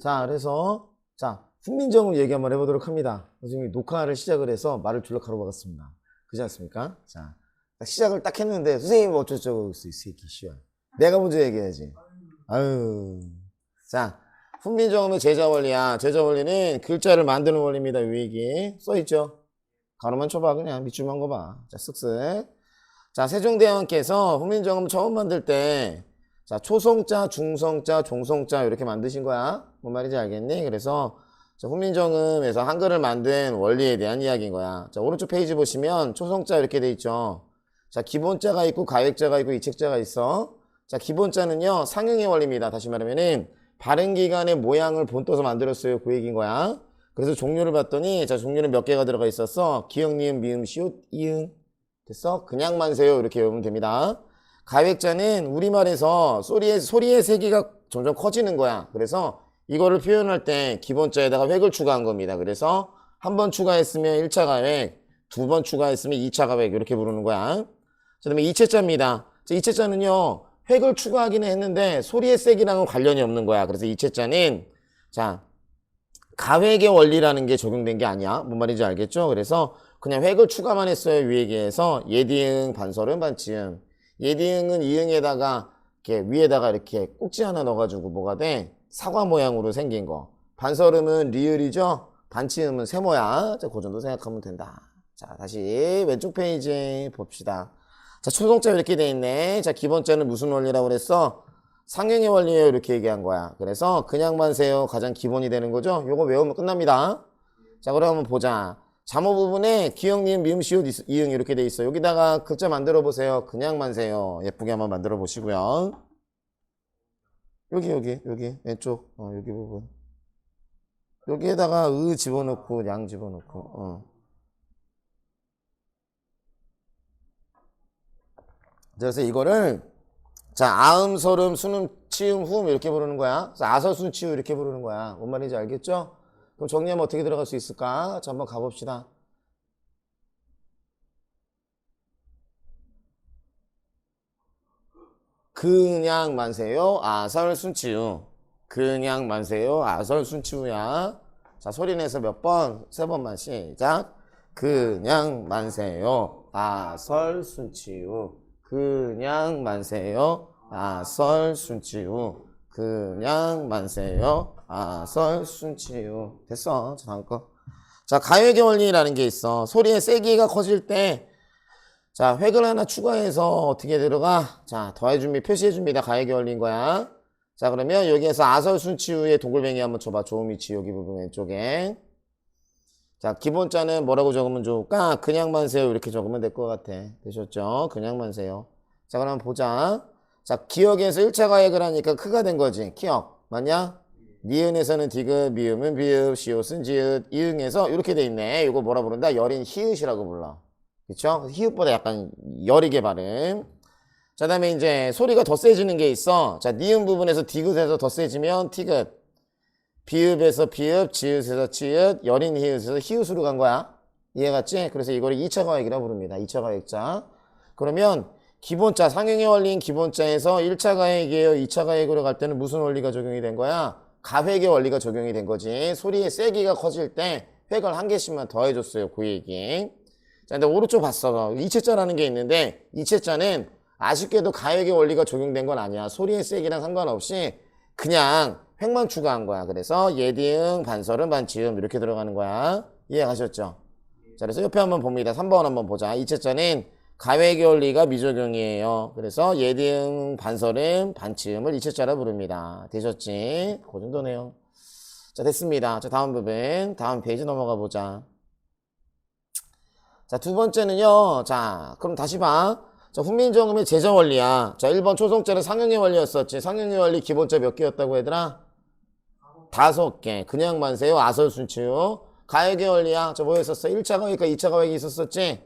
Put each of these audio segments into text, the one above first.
자, 그래서 자, 훈민정음 얘기 한번 해보도록 합니다. 지금 녹화를 시작을 해서 말을 줄락하러 박았습니다. 그렇지 않습니까? 자, 딱 시작을 딱 했는데 선생님 뭐 어쩌고저쩌고 이 새끼 씨발. 내가 먼저 얘기해야지. 아유. 자, 훈민정음의 제자원리야. 제자원리는 글자를 만드는 원리입니다. 위기 써있죠? 가로만 쳐봐. 그냥 밑줄만 거봐. 자, 쓱쓱. 자, 세종대왕께서 훈민정음 처음 만들 때 자, 초성자, 중성자, 종성자 이렇게 만드신 거야. 뭔 말인지 알겠니? 그래서 자, 훈민정음에서 한글을 만든 원리에 대한 이야기인 거야. 자, 오른쪽 페이지 보시면 초성자 이렇게 돼 있죠. 자, 기본자가 있고 가획자가 있고 이책자가 있어. 자, 기본자는요 상형의 원리입니다. 다시 말하면은 발음기관의 모양을 본떠서 만들었어요. 그 얘기인 거야. 그래서 종류를 봤더니 자, 종류는 몇 개가 들어가 있었어. 기역, 니은, 미음, 시옷, 이응. 됐어? 그냥만 세요. 이렇게 외우면 됩니다. 가획자는 우리말에서 소리의 세기가 점점 커지는 거야. 그래서 이거를 표현할 때 기본자에다가 획을 추가한 겁니다. 그래서 한 번 추가했으면 1차 가획, 두 번 추가했으면 2차 가획 이렇게 부르는 거야. 자, 그다음에 이체자입니다. 자, 이체자는요 획을 추가하기는 했는데 소리의 세기랑은 관련이 없는 거야. 그래서 이체자는 자 가획의 원리라는 게 적용된 게 아니야. 뭔 말인지 알겠죠? 그래서 그냥 획을 추가만 했어요. 위 얘기해서 예디응, 반설음, 반치음. 예디응은 이응에다가 이렇게 위에다가 이렇게 꼭지 하나 넣어가지고 뭐가 돼? 사과 모양으로 생긴 거. 반설음은 리을이죠? 반치음은 세모야. 자, 그 정도 생각하면 된다. 자, 다시 왼쪽 페이지 봅시다. 자, 초성자 이렇게 돼 있네. 자, 기본자는 무슨 원리라고 그랬어? 상형의 원리예요. 이렇게 얘기한 거야. 그래서 그냥만 세요. 가장 기본이 되는 거죠? 요거 외우면 끝납니다. 자, 그럼 한번 보자. 잠호 부분에 기역, 니은, 미음, 시옷, 이응 이렇게 돼 있어. 여기다가 글자 만들어 보세요. 그냥만 세요. 예쁘게 한번 만들어 보시고요. 여기 왼쪽 여기 부분 여기에다가 으 집어넣고 양 집어넣고 그래서 이거를 자 아음, 설음, 순음, 치음, 후음 이렇게 부르는 거야. 그래서 아설순, 치우 이렇게 부르는 거야. 뭔 말인지 알겠죠? 그럼 정리하면 어떻게 들어갈 수 있을까? 자 한번 가봅시다. 그냥 만세요. 아설순치우. 그냥 만세요. 아설순치우야. 자 소리내서 몇 번? 세 번만 시작. 그냥 만세요. 아설순치우. 그냥 만세요. 아설순치우. 그냥 만세요. 아설순치우. 됐어. 자 다음 거. 자 가획의 원리라는 게 있어. 소리의 세기가 커질 때 자, 획을 하나 추가해서 어떻게 들어가? 자, 더해줍니다. 표시해줍니다. 가획이 올린 거야. 자, 그러면 여기에서 아설순치우의 동글뱅이 한번 쳐봐. 조음이치 여기 부분 왼쪽에. 자, 기본자는 뭐라고 적으면 좋을까? 그냥만 세요. 이렇게 적으면 될 것 같아. 되셨죠? 그냥만 세요. 자, 그럼 보자. 자, 기역에서 1차 가획을 하니까 크가 된 거지. 기역. 맞냐? 니은에서는 디귿, 미음은 비읍, 시옷은 지읒, 이응에서 이렇게 돼 있네. 이거 뭐라 부른다? 여린 히읗이라고 불러. 그쵸? 히읗보다 약간 여리게 발음. 자, 다음에 이제 소리가 더 세지는 게 있어. 자, 니은 부분에서 디귿에서 더 세지면 티귿. 비읍에서 비읍, 지읒에서 지읒, 여린 히읗에서 히읗으로 간 거야. 이해갔지? 그래서 이거를 2차 가획이라고 부릅니다. 2차 가획자. 그러면 기본자, 상형의 원리인 기본자에서 1차 가획이에요. 2차 가획으로 갈 때는 무슨 원리가 적용이 된 거야? 가획의 원리가 적용이 된 거지. 소리의 세기가 커질 때 획을 한 개씩만 더해줬어요. 그 얘기. 자, 근데 오른쪽 봤어. 이체자라는 게 있는데 이체자는 아쉽게도 가획의 원리가 적용된 건 아니야. 소리의 세기랑 상관없이 그냥 획만 추가한 거야. 그래서 예디응, 반설음, 반치음 이렇게 들어가는 거야. 이해가셨죠? 자, 그래서 옆에 한번 봅니다. 3번 한번 보자. 이체자는 가획의 원리가 미적용이에요. 그래서 예디응, 반설음, 반치음을 이체자라 부릅니다. 되셨지? 그 정도네요. 자, 됐습니다. 자, 다음 부분. 다음 페이지 넘어가 보자. 자, 두 번째는요. 자, 그럼 다시 봐. 자, 훈민정음의 제자원리야. 자, 1번 초성자는 상형의 원리였었지. 상형의 원리 기본자 몇 개였다고 얘들아? 5개. 그냥 만세요. 아설순치요. 가획의 원리야. 저 뭐였었어? 1차 가획과 2차 가획이 있었었지?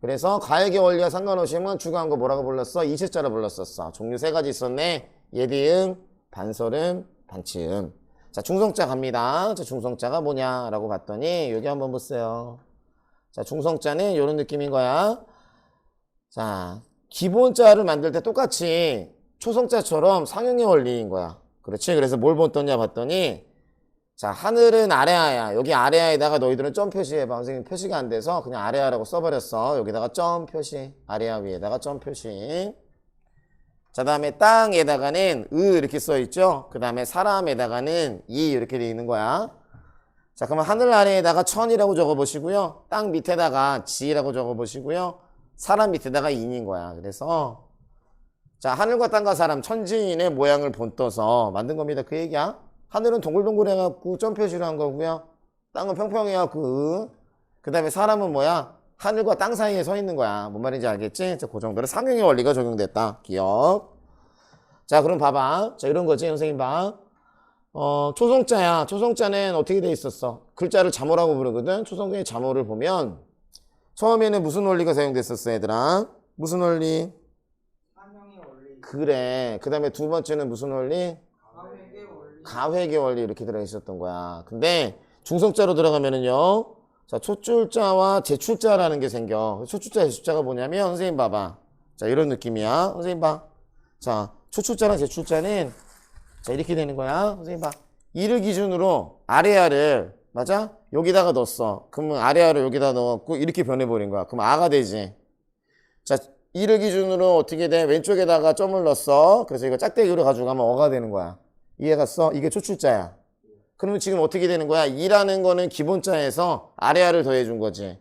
그래서 가획의 원리와 상관없이 만 추가한 거 뭐라고 불렀어? 이체자라 불렀었어. 종류 3가지 있었네. 예디응, 반설음, 반치음. 자, 중성자 갑니다. 자, 중성자가 뭐냐라고 봤더니 여기 한번 보세요. 자, 중성자는 이런 느낌인 거야. 자, 기본자를 만들 때 똑같이 초성자처럼 상형의 원리인 거야. 그렇지. 그래서 뭘 떴냐 봤더니 자, 하늘은 아래아야. 여기 아래아에다가 너희들은 점 표시해봐. 선생님 표시가 안 돼서 그냥 아래아라고 써버렸어. 여기다가 점 표시. 아래아 위에다가 점 표시. 자, 다음에 땅에다가는 이렇게 써있죠. 그 다음에 사람에다가는 이렇게 돼 있는 거야. 자, 그러면 하늘 아래에다가 천이라고 적어보시고요. 땅 밑에다가 지라고 적어보시고요. 사람 밑에다가 인인 거야. 그래서 자, 하늘과 땅과 사람 천지인의 모양을 본떠서 만든 겁니다. 그 얘기야. 하늘은 동글동글해갖고 점 표시로 한 거고요. 땅은 평평해갖고 그 다음에 사람은 뭐야? 하늘과 땅 사이에 서 있는 거야. 뭔 말인지 알겠지? 자, 그 정도로 상형의 원리가 적용됐다. 기억. 자, 그럼 봐봐. 자, 이런 거지. 선생님 봐. 초성자야. 초성자는 어떻게 돼 있었어? 글자를 자모라고 부르거든. 초성자의 자모를 보면 처음에는 무슨 원리가 사용됐었어, 얘들아? 무슨 원리? 상형의 원리. 그래. 그 다음에 두 번째는 무슨 원리? 가회계 원리. 가회계 원리 이렇게 들어있었던 거야. 근데 중성자로 들어가면은요. 자, 초출자와 제출자라는 게 생겨. 초출자, 제출자가 뭐냐면 선생님 봐봐. 자, 이런 느낌이야. 선생님 봐. 자, 초출자랑 제출자는 자, 이렇게 되는 거야. 선생님 봐. 이를 기준으로 아래아를 맞아? 여기다가 넣었어. 그러면 아래아를 여기다 넣었고 이렇게 변해버린 거야. 그럼 아가 되지. 자, 이를 기준으로 어떻게 돼? 왼쪽에다가 점을 넣었어. 그래서 이거 짝대기로 가져가면 어가 되는 거야. 이해갔어? 이게 초출자야. 그러면 지금 어떻게 되는 거야? 이라는 거는 기본자에서 아래아를 더해준 거지.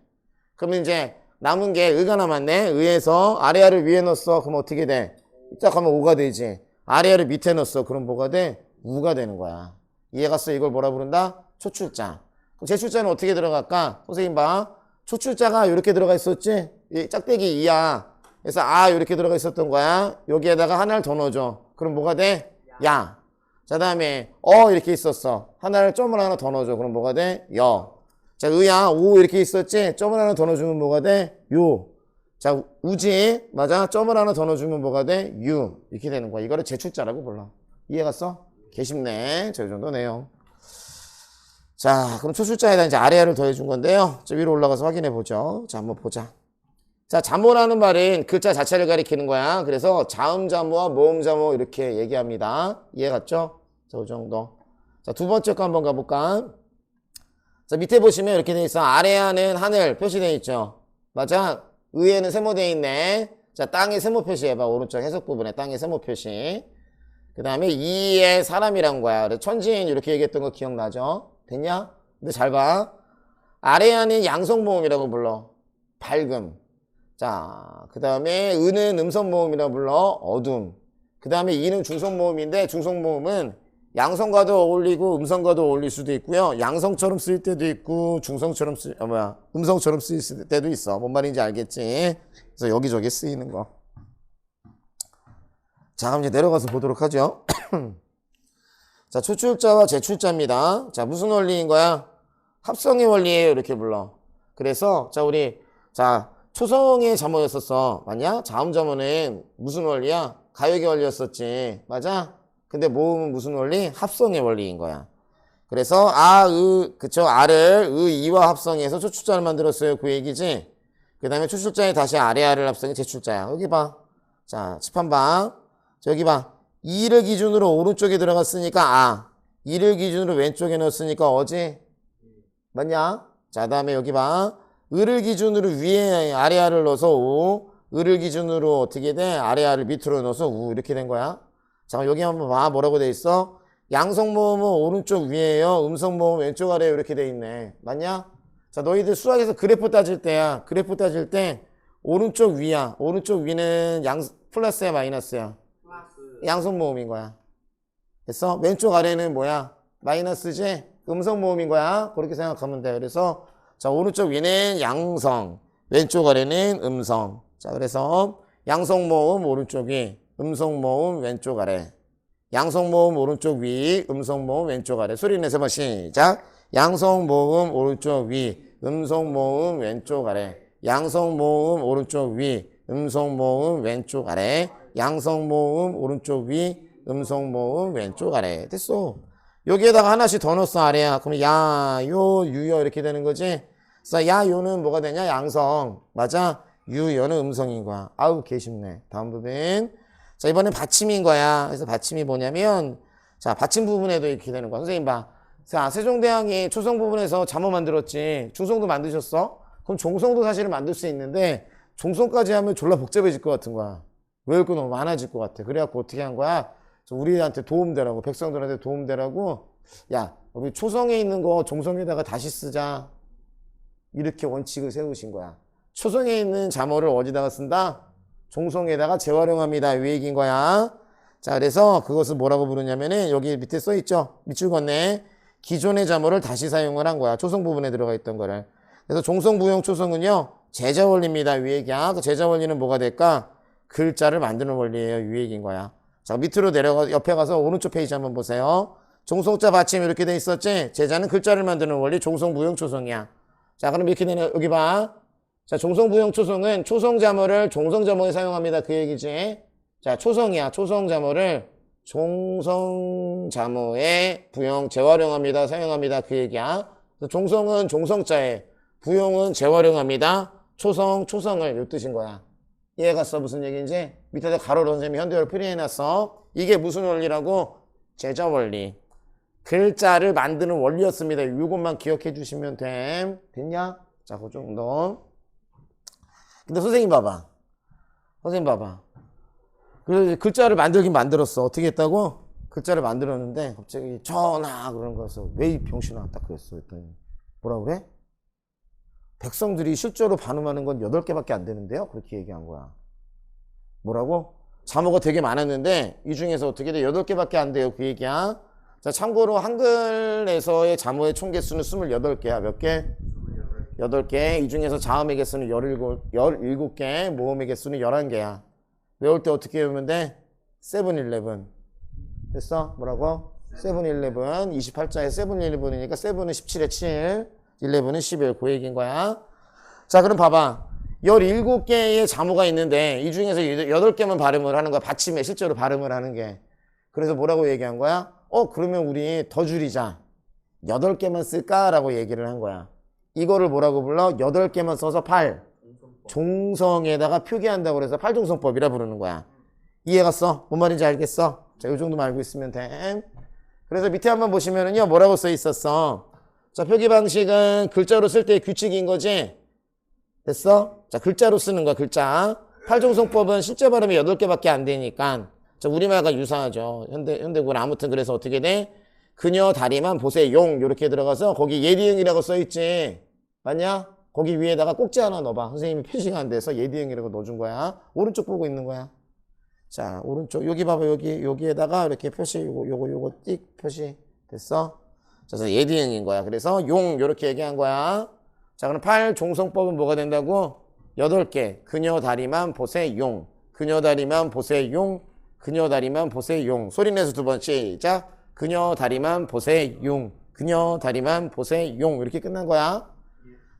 그러면 이제 남은 게 의가 남았네. 의에서 아래아를 위에 넣었어. 그럼 어떻게 돼? 딱 하면 오가 되지. 아래아를 밑에 넣었어. 그럼 뭐가 돼? 우가 되는 거야. 이해갔어? 이걸 뭐라 부른다? 초출자. 그럼 제출자는 어떻게 들어갈까? 선생님 봐. 초출자가 이렇게 들어가 있었지? 이 짝대기 2야. 그래서 이렇게 들어가 있었던 거야. 여기에다가 하나를 더 넣어줘. 그럼 뭐가 돼? 야. 자, 다음에 이렇게 있었어. 하나를 점을 하나 더 넣어줘. 그럼 뭐가 돼? 여. 자, 의야. 오 이렇게 있었지? 점을 하나 더 넣어주면 뭐가 돼? 요. 자, 우지. 맞아. 점을 하나 더 넣어주면 뭐가 돼? 유. 이렇게 되는 거야. 이거를 제출자라고 불러. 이해갔어? 개쉽네. 저 정도 내용. 자, 그럼 초출자에다 이제 아래아를 더해준 건데요. 저 위로 올라가서 확인해 보죠. 자, 한번 보자. 자, 자모라는 말은 글자 자체를 가리키는 거야. 그래서 자음자모와 모음자모 이렇게 얘기합니다. 이해갔죠? 자, 이 정도. 자, 두 번째 거 한번 가볼까? 자, 밑에 보시면 이렇게 돼 있어. 아래아는 하늘 표시되어 있죠. 맞아? 의에는 세모되어 있네. 자, 땅에 세모 표시해봐. 오른쪽 해석 부분에 땅에 세모 표시. 그 다음에 이에 사람이란 거야. 그래서 천지인 이렇게 얘기했던 거 기억나죠? 됐냐? 근데 잘 봐. 아래아는 양성모음이라고 불러. 밝음. 자, 그 다음에 은은 음성모음이라고 불러. 어둠. 그 다음에 이는 중성모음인데 중성모음은 양성과도 어울리고 음성과도 어울릴 수도 있고요. 양성처럼 쓰일 때도 있고 중성처럼 음성처럼 쓰일 때도 있어. 뭔 말인지 알겠지? 그래서 여기저기 쓰이는 거. 자, 그럼 이제 내려가서 보도록 하죠. 자, 초출자와 제출자입니다. 자, 무슨 원리인 거야? 합성의 원리예요. 이렇게 불러. 그래서 자, 초성의 자모였었어. 맞냐? 자음자모는 무슨 원리야? 가역의 원리였었지. 맞아? 근데 모음은 무슨 원리? 합성의 원리인 거야. 그래서 그쵸? 아를 이와 합성해서 초출자를 만들었어요. 그 얘기지? 그 다음에 초출자에 다시 아래아를 합성해 제출자야. 여기 봐. 자, 칠판 봐. 자, 여기 봐. 이를 기준으로 오른쪽에 들어갔으니까 이를 기준으로 왼쪽에 넣었으니까 어지? 맞냐? 자, 다음에 여기 봐. 을을 기준으로 위에 아래아를 넣어서 우, 을을 기준으로 어떻게 돼? 아래아를 밑으로 넣어서 우 이렇게 된 거야. 자, 여기 한번 봐. 뭐라고 돼 있어? 양성모음은 오른쪽 위에요. 음성모음 왼쪽 아래에 이렇게 돼 있네. 맞냐? 자, 너희들 수학에서 그래프 따질 때야. 그래프 따질 때 오른쪽 위야. 오른쪽 위는 플러스야 마이너스야? 양성모음인 거야. 됐어? 왼쪽 아래는 뭐야? 마이너스지? 음성모음인 거야. 그렇게 생각하면 돼. 그래서 자, 오른쪽 위는 양성, 왼쪽 아래는 음성. 자, 그래서 양성모음 오른쪽 위, 음성모음 왼쪽 아래. 양성모음 오른쪽 위, 음성모음 왼쪽 아래. 소리 내서 봐. 시작. 양성모음 오른쪽 위, 음성모음 왼쪽 아래. 양성모음 오른쪽 위, 음성모음 왼쪽 아래. 양성모음 오른쪽 위, 음성모음 왼쪽 아래. 됐어. 여기에다가 하나씩 더 넣었어. 아래야. 그럼 야, 요, 유여 이렇게 되는 거지. 그래서 야, 요는 뭐가 되냐? 양성. 맞아? 유, 여는 음성인 거야. 아우, 개쉽네. 다음 부분. 자, 이번엔 받침인 거야. 그래서 받침이 뭐냐면 자, 받침 부분에도 이렇게 되는 거야. 선생님 봐. 자, 세종대왕이 초성 부분에서 잠어 만들었지. 중성도 만드셨어? 그럼 종성도 사실은 만들 수 있는데 종성까지 하면 졸라 복잡해질 것 같은 거야. 외울 거 너무 많아질 것 같아. 그래갖고 어떻게 한 거야? 우리한테 도움되라고, 백성들한테 도움되라고, 야, 우리 초성에 있는 거 종성에다가 다시 쓰자. 이렇게 원칙을 세우신 거야. 초성에 있는 잠어를 어디다가 쓴다? 종성에다가 재활용합니다. 이 얘기인 거야. 자, 그래서 그것을 뭐라고 부르냐면은 여기 밑에 써 있죠. 밑줄 걷네. 기존의 잠어를 다시 사용을 한 거야. 초성 부분에 들어가 있던 거를. 그래서 종성 부용 초성은요, 제자 원리입니다. 이 얘기야. 그 제자 원리는 뭐가 될까? 글자를 만드는 원리예요. 이 얘기인 거야. 자, 밑으로 내려가, 옆에 가서 오른쪽 페이지 한번 보세요. 종성자 받침 이렇게 돼 있었지? 제자는 글자를 만드는 원리, 종성 부용 초성이야. 자, 그럼 이렇게 되네. 여기 봐. 자, 종성 부용 초성은 초성 자모를 종성 자모에 사용합니다. 그 얘기지. 자, 초성이야. 초성 자모를 종성 자모에 부용, 재활용합니다. 사용합니다. 그 얘기야. 종성은 종성자에, 부용은 재활용합니다. 초성, 초성을 요 뜻인 거야. 이해갔어? 무슨 얘기인지? 밑에다 가로로 선생님이 현대어를 표현해놨어. 이게 무슨 원리라고? 제자 원리. 글자를 만드는 원리였습니다. 이것만 기억해 주시면 됨. 됐냐? 자, 그 정도. 근데 선생님 봐봐. 선생님 봐봐. 그래서 글자를 만들긴 만들었어. 어떻게 했다고? 글자를 만들었는데 갑자기 전하 그러는 거여서 왜 이 병신아 딱 그랬어. 했더니 뭐라 그래? 백성들이 실제로 반응하는 건 8개밖에 안 되는데요? 그렇게 얘기한 거야. 뭐라고? 자모가 되게 많았는데 이 중에서 어떻게 돼? 8개밖에 안 돼요. 그 얘기야. 자, 참고로 한글에서의 자모의 총 개수는 28개야. 몇 개? 8개. 이 중에서 자음의 개수는 17개, 모음의 개수는 11개야. 외울 때 어떻게 외우면 돼? 7-11. 됐어? 뭐라고? 7-11. 28자에 7-11이니까 7은 17에 7, 11은 11. 그 얘기인 거야. 자, 그럼 봐봐. 17개의 자모가 있는데 이 중에서 8개만 발음을 하는 거야. 받침에 실제로 발음을 하는 게. 그래서 뭐라고 얘기한 거야? 그러면 우리 더 줄이자. 8개만 쓸까라고 얘기를 한 거야. 이거를 뭐라고 불러? 8개만 써서 8. 종성에다가 표기한다고 그래서 8종성법이라 부르는 거야. 이해갔어? 뭔 말인지 알겠어? 자, 이 정도만 알고 있으면 돼. 그래서 밑에 한번 보시면은요, 뭐라고 써 있었어? 자, 표기 방식은 글자로 쓸 때의 규칙인 거지? 됐어? 자, 글자로 쓰는 거야, 글자. 8종성법은 실제 발음이 8개밖에 안 되니까. 자, 우리말과 유사하죠. 현대국은 아무튼 그래서 어떻게 돼? 그녀 다리만 보세 용 요렇게 들어가서 거기 예디응이라고 써있지. 맞냐? 거기 위에다가 꼭지 하나 넣어봐. 선생님이 표시가 안 돼서 예디응이라고 넣어준 거야. 오른쪽 보고 있는 거야. 자, 오른쪽 여기 봐봐. 여기에다가 이렇게 표시 요거 띡 표시 됐어? 자, 그래서 예디응인 거야. 그래서 용 요렇게 얘기한 거야. 자, 그럼 8종성법은 뭐가 된다고? 8개. 그녀 다리만 보세 용. 그녀 다리만 보세 용. 그녀 다리만 보세 용. 소리 내서 2번 시작. 그녀 다리만 보세 용. 그녀 다리만 보세 용. 이렇게 끝난 거야.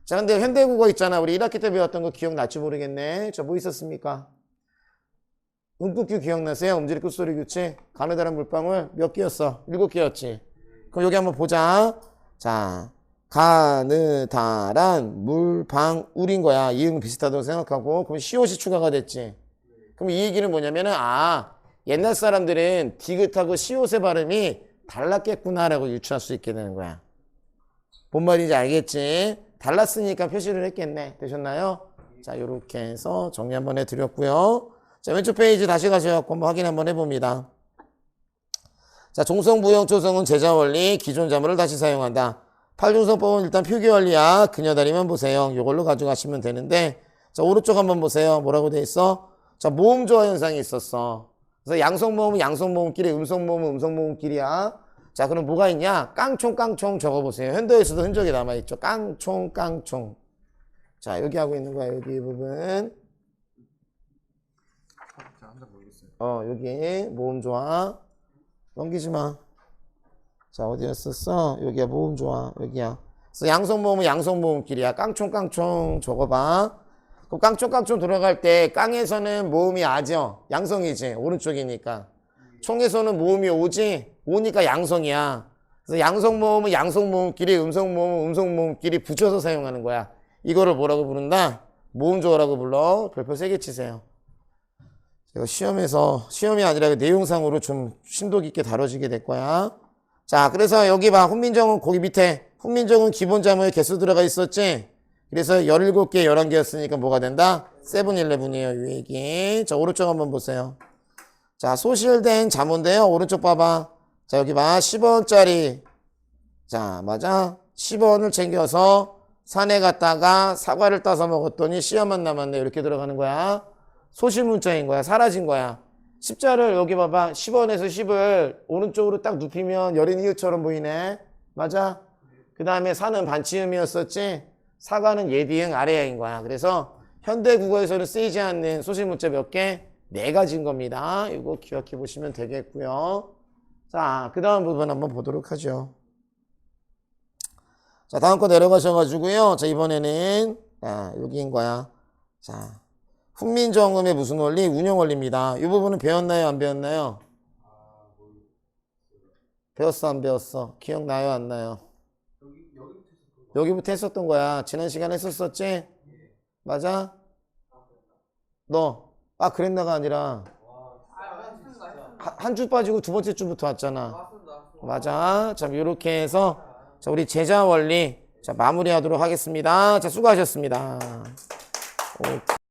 자, 근데 현대국어 있잖아. 우리 1학기 때 배웠던 거 기억날지 모르겠네. 자, 뭐 있었습니까? 음끝규 기억나세요? 음질의 끝소리 규칙. 가느다란 물방울 몇 개였어? 7개였지. 그럼 여기 한번 보자. 자, 가느다란 물방울인 거야. 이응 비슷하다고 생각하고. 그럼 시옷이 추가가 됐지. 그럼 이 얘기는 뭐냐면은 옛날 사람들은 디귿하고 시옷의 발음이 달랐겠구나라고 유추할 수 있게 되는 거야. 뭔 말인지 알겠지? 달랐으니까 표시를 했겠네. 되셨나요? 자, 요렇게 해서 정리 한번 해드렸고요. 자, 왼쪽 페이지 다시 가셔서 한번 확인 한번 해봅니다. 자, 종성, 부용, 초성은 제자 원리, 기존 자모를 다시 사용한다. 8종성법은 일단 표기 원리야. 그녀 다리만 보세요. 요걸로 가져가시면 되는데, 자, 오른쪽 한번 보세요. 뭐라고 돼 있어? 자, 모음 조화 현상이 있었어. 그래서 양성 모음은 양성 모음끼리, 음성 모음은 음성 모음끼리야. 자, 그럼 뭐가 있냐? 깡총 적어보세요. 현대에서도 흔적이 남아있죠. 깡총. 자, 여기 하고 있는 거야. 여기 이 부분. 여기 모음 조화. 넘기지 마. 자, 어디였었어? 여기야, 모음 조화. 여기야. 그래서 양성 모음은 양성 모음끼리야. 깡총 적어봐. 그럼 깡총 들어갈 때 깡에서는 모음이 아죠. 양성이지. 오른쪽이니까. 총에서는 모음이 오지. 오니까 양성이야. 그래서 양성 모음은 양성 모음끼리, 음성 모음은 음성 모음끼리 붙여서 사용하는 거야. 이거를 뭐라고 부른다? 모음 조화라고 불러. 별표 3개 치세요. 이거 시험이 아니라 내용상으로 좀 심도 깊게 다뤄지게 될 거야. 자, 그래서 여기 봐. 훈민정음 거기 밑에 훈민정음 기본 자모의 개수 들어가 있었지? 그래서 17개, 11개였으니까 뭐가 된다? 세븐일레븐이에요, 이 얘기. 자, 오른쪽 한번 보세요. 자, 소실된 자모인데요. 오른쪽 봐봐. 자, 여기 봐. 10원짜리. 자, 맞아. 10원을 챙겨서 산에 갔다가 사과를 따서 먹었더니 씨앗만 남았네. 이렇게 들어가는 거야. 소실 문자인 거야. 사라진 거야. 십자를 여기 봐봐. 10원에서 10을 오른쪽으로 딱 눕히면 여린 이유처럼 보이네. 맞아? 그 다음에 산은 반치음이었었지? 사과는 예디응 아래야인 거야. 그래서 현대 국어에서는 쓰이지 않는 소실 문자 몇 개? 4가지인 겁니다. 이거 기억해 보시면 되겠고요. 자, 그 다음 부분 한번 보도록 하죠. 자, 다음 거 내려가셔가지고요. 자, 이번에는 여기인 거야. 자, 훈민정음의 무슨 원리? 운영 원리입니다. 이 부분은 배웠나요? 안 배웠나요? 배웠어? 안 배웠어? 기억나요? 안 나요? 여기부터 했었던 거야. 지난 시간에 했었었지? 맞아? 너, 그랬나가 아니라 한 주 빠지고 두 번째 주부터 왔잖아. 맞아. 자, 이렇게 해서 자, 우리 제자 원리 자, 마무리하도록 하겠습니다. 자, 수고하셨습니다.